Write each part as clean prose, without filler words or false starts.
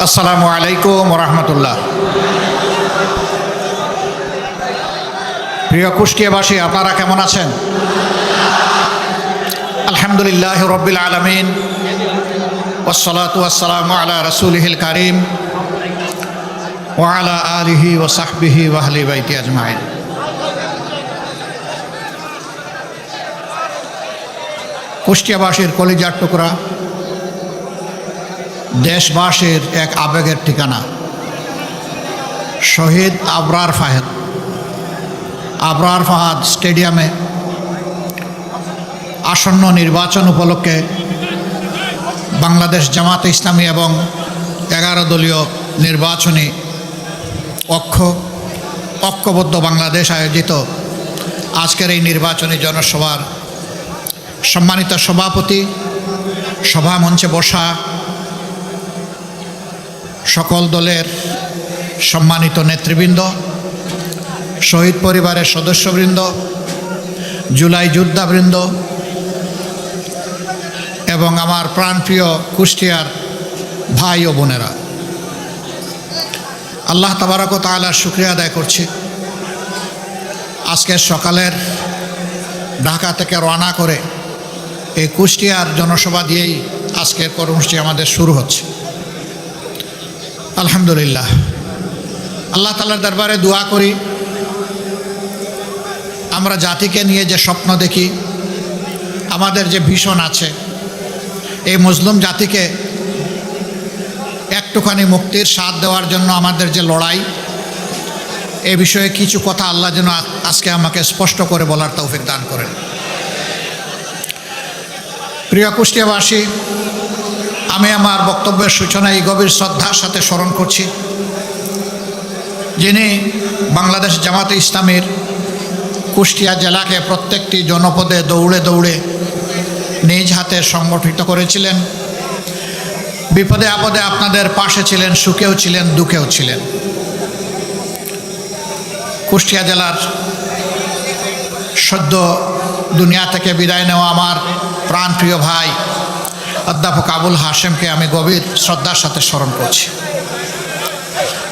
আসসালামু আলাইকুম ওয়া রাহমাতুল্লাহ। প্রিয় কুষ্টিয়াবাসী, আপনারা কেমন আছেন? আলহামদুলিল্লাহ রাব্বিল আলামিন, ওয়াসসালাতু ওয়াসসালামু আলা রাসূলিহিল কারীম ওয়া আলা আলিহি ওয়া সাহবিহি ওয়া আহলি বাইতি আজমাইন। কুষ্টিয়াবাসীর কলিজার টুকরা, দেশবাসীর এক আবেগের ঠিকানা শহীদ আবরার ফাহাদ স্টেডিয়ামে আসন্ন নির্বাচন উপলক্ষে বাংলাদেশ জামাতে ইসলামী এবং 11 দলীয় নির্বাচনী ঐক্যবদ্ধ বাংলাদেশ আয়োজিত আজকের এই নির্বাচনী জনসভার সম্মানিত সভাপতি, সভা মঞ্চে বসা সকল দলের সম্মানিত নেতৃবৃন্দ, শহীদ পরিবারের সদস্যবৃন্দ, জুলাই যোদ্ধাবৃন্দ এবং আমার প্রাণপ্রিয় কুষ্টিয়ার ভাই ও বোনেরা, আল্লাহ তাবারক ওয়া তাআলার শুকরিয়া আদায় করছি। আজকের সকালের ঢাকা থেকে রওনা করে এই কুষ্টিয়ার জনসভা দিয়েই আজকের কর্মসূচি আমাদের শুরু হচ্ছে। আলহামদুলিল্লাহ, আল্লাহ তাআলার দরবারে দোয়া করি, আমরা জাতিকে নিয়ে যে স্বপ্ন দেখি, আমাদের যে ভীষণ আছে, এই মজলুম জাতিকে একটুখানি মুক্তির স্বাদ দেওয়ার জন্য আমাদের যে লড়াই, এ বিষয়ে কিছু কথা আল্লাহ যেন আজকে আমাকে স্পষ্ট করে বলার তৌফিক দান করেন। প্রিয় কুষ্টিয়াবাসী, আমি আমার বক্তব্যের সূচনায় গভীর শ্রদ্ধার সাথে স্মরণ করছি যিনি বাংলাদেশ জামাতে ইসলামীর কুষ্টিয়া জেলাকে প্রত্যেকটি জনপদে দৌড়ে দৌড়ে নিজ হাতে সংগঠিত করেছিলেন। বিপদে আপদে আপনাদের পাশে ছিলেন, সুখেও ছিলেন, দুঃখেও ছিলেন। কুষ্টিয়া জেলার সদ্য দুনিয়া থেকে বিদায় নেওয়া আমার প্রাণপ্রিয় ভাই অধ্যাপক আবুল হাশেমকে আমি গভীর শ্রদ্ধার সাথে স্মরণ করছি।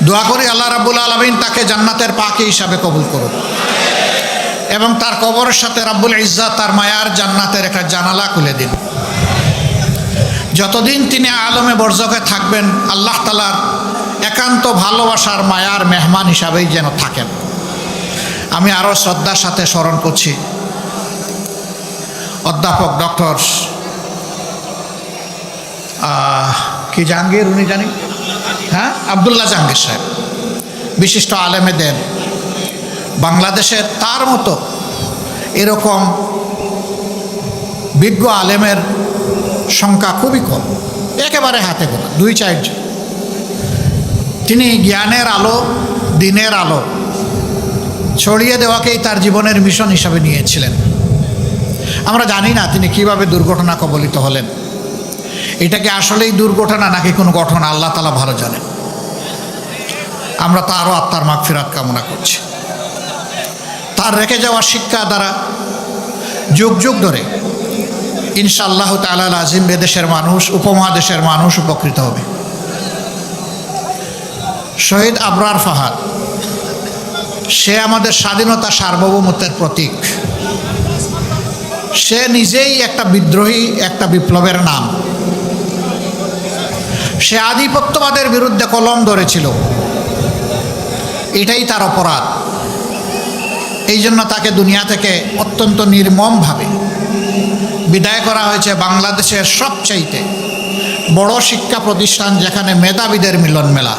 দোয়া করি আল্লাহ রাব্বুল আলামিন তাকে জান্নাতের পাখি হিসাবে কবুল করুন এবং তার কবরের সাথে রাব্বুল ইজ্জাত তার মায়ার জান্নাতের একটা জানালা খুলে দিন। যতদিন তিনি আলমে বরজখে থাকবেন, আল্লাহ তাআলার একান্ত ভালোবাসার মায়ার মেহমান হিসাবেই যেন থাকেন। আমি আরও শ্রদ্ধার সাথে স্মরণ করছি অধ্যাপক ডক্টর কি জাহাঙ্গীর, উনি জানি, আবদুল্লাহ জাহাঙ্গীর সাহেব, বিশিষ্ট আলেমে দেন। বাংলাদেশের তার মতো এরকম বিজ্ঞ আলেমের সংখ্যা খুবই কম, একেবারে হাতে গোনা 2-4 জন। তিনি জ্ঞানের আলো, দিনের আলো ছড়িয়ে দেওয়াকেই তার জীবনের মিশন হিসাবে নিয়েছিলেন। আমরা জানি না তিনি কিভাবে দুর্ঘটনা কবলিত হলেন। এটা কি আসলেই দুর্ঘটনা নাকি কোনো ঘটনা, আল্লাহ তাআলা ভালো জানেন। আমরা তারও আত্মার মাগফিরাত কামনা করছি। তার রেখে যাওয়া শিক্ষা দ্বারা যুগ যুগ ধরে ইনশাআল্লাহ তাআলা আজিম এদেশের মানুষ, উপমহাদেশের মানুষ উপকৃত হবে। শহীদ আবরার ফাহাদ, সে আমাদের স্বাধীনতা সার্বভৌমত্বের প্রতীক। সে নিজেই একটা বিদ্রোহী, একটা বিপ্লবের নাম। সে আধিপত্যবাদের বিরুদ্ধে কলম ধরেছিল, এটাই তার অপরাধ। এই জন্য তাকে দুনিয়া থেকে অত্যন্ত নির্মমভাবে বিদায় করা হয়েছে বাংলাদেশের সবচাইতে বড় শিক্ষা প্রতিষ্ঠান, যেখানে মেধাবীদের মিলন মেলা।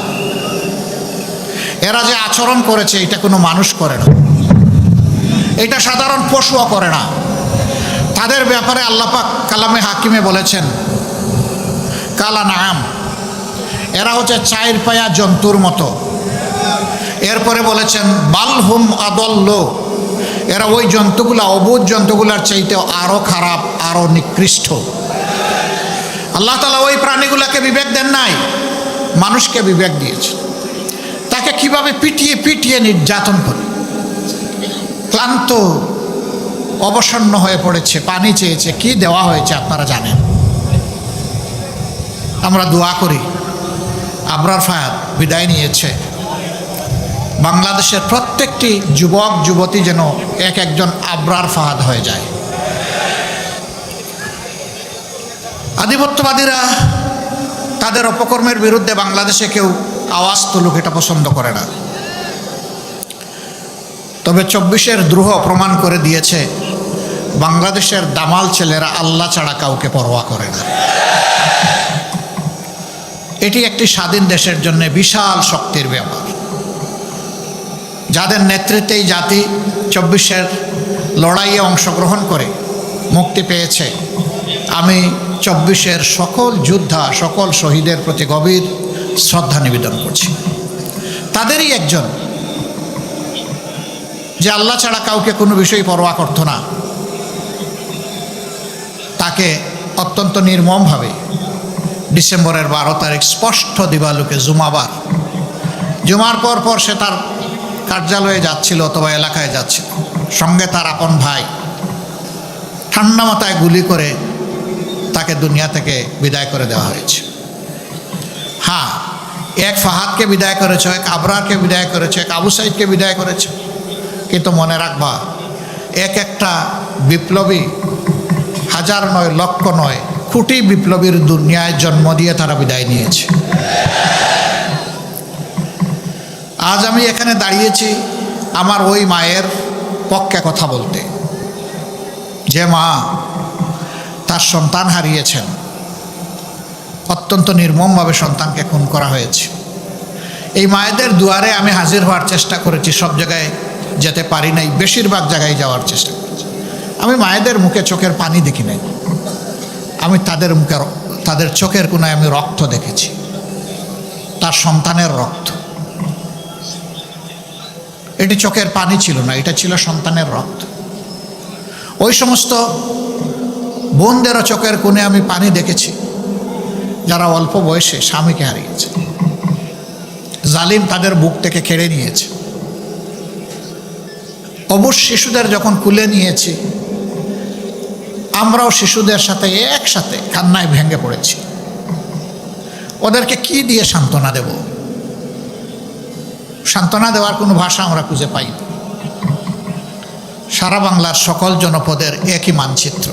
এরা যে আচরণ করেছে, এটা কোনো মানুষ করে না, এটা সাধারণ পশুও করে না। তাদের ব্যাপারে আল্লাহ পাক কালামে হাকিমে বলেছেন কালা নাম, এরা হচ্ছে 4 পায়া জন্তুর মতো। এরপরে বলেছেন বালহুম আদল্ল, এরা ওই জন্তুগুলা, অবুঝ জন্তুগুলার চাইতে আরও খারাপ, আরও নিকৃষ্ট। আল্লাহ তাআলা ওই প্রাণীগুলাকে বিবেক দেন নাই, মানুষকে বিবেক দিয়েছে। তাকে কিভাবে পিটিয়ে পিটিয়ে নির্যাতন করে, ক্লান্ত অবসন্ন হয়ে পড়েছে, পানি চেয়েছে, কি দেওয়া হয়েছে আপনারা জানেন। আমরা দোয়া করি আবরার ফায়াদ বিদায় নিয়েছে, বাংলাদেশের প্রত্যেকটি যুবক যুবতী যেন এক একজন আবরার ফাহাদ হয়ে যায়। আধিপত্যবাদীরা তাদের অপকর্মের বিরুদ্ধে বাংলাদেশে কেউ আওয়াজ তুলুক, এটা পছন্দ করে না। তবে 24-এর দ্রোহ প্রমাণ করে দিয়েছে বাংলাদেশের দামাল ছেলেরা আল্লাহ ছাড়া কাউকে পরোয়া করে না। এটি একটি স্বাধীন দেশের জন্য বিশাল শক্তির ব্যাপার। যাদের নেতৃত্বে এই জাতি 24-এর লড়াইয়ে অংশগ্রহণ করে মুক্তি পেয়েছে, আমি 24-এর সকল যোদ্ধা, সকল শহীদের প্রতি গভীর শ্রদ্ধা নিবেদন করছি। তাদেরই একজন যে আল্লাহ ছাড়া কাউকে কোনো বিষয় পরোয়া করত না, তাকে অত্যন্ত নির্মমভাবে ডিসেম্বরের 12 তারিখ স্পষ্ট দিবালোকে জুমাবার, জুমার পর সে তার কার্যালয়ে যাচ্ছিল অথবা এলাকায় যাচ্ছিল, সঙ্গে তার আপন ভাই ঠান্ডা মাথায় গুলি করে তাকে দুনিয়া থেকে বিদায় করে দেওয়া হয়েছে। হ্যাঁ, এক ফাহাদকে বিদায় করেছে, এক আবরারকে বিদায় করেছে, এক আবু সাইদকে বিদায় করেছে, কিন্তু মনে রাখবা এক একটা বিপ্লবী হাজার নয়, লক্ষ নয়, কোটি বিপ্লবীর দুনিয়ায় জন্ম দিয়ে তারা বিদায় নিয়েছে। আজ আমি এখানে দাঁড়িয়েছি আমার ওই মায়ের পক্ষে কথা বলতে, যে মা তার সন্তান হারিয়েছেন, অত্যন্ত নির্মমভাবে সন্তানকে খুন করা হয়েছে। এই মায়েদের দুয়ারে আমি হাজির হওয়ার চেষ্টা করেছি, সব জায়গায় যেতে পারি নাই, বেশিরভাগ জায়গায় যাওয়ার চেষ্টা করেছি। আমি মায়েদের মুখে চোখের পানি দেখি নাই, আমি তাদের মুখে, তাদের চোখের কোনায় আমি রক্ত দেখেছি, তার সন্তানের রক্ত। এটি চোখের পানি ছিল না, এটা ছিল সন্তানের রক্ত। ওই সমস্ত বোনদেরও চোখের কোণে আমি পানি দেখেছি যারা অল্প বয়সে স্বামীকে হারিয়েছে, জালিম তাদের বুক থেকে কেড়ে নিয়েছে। অবশ্য শিশুদের যখন কুলে নিয়েছি, আমরাও শিশুদের সাথে একসাথে কান্নায় ভেঙে পড়েছি। ওদেরকে কি দিয়ে সান্ত্বনা দেব? সান্ত্বনা দেওয়ার কোনো ভাষা আমরা খুঁজে পাই না। সারা বাংলার সকল জনপদের একই মানচিত্র।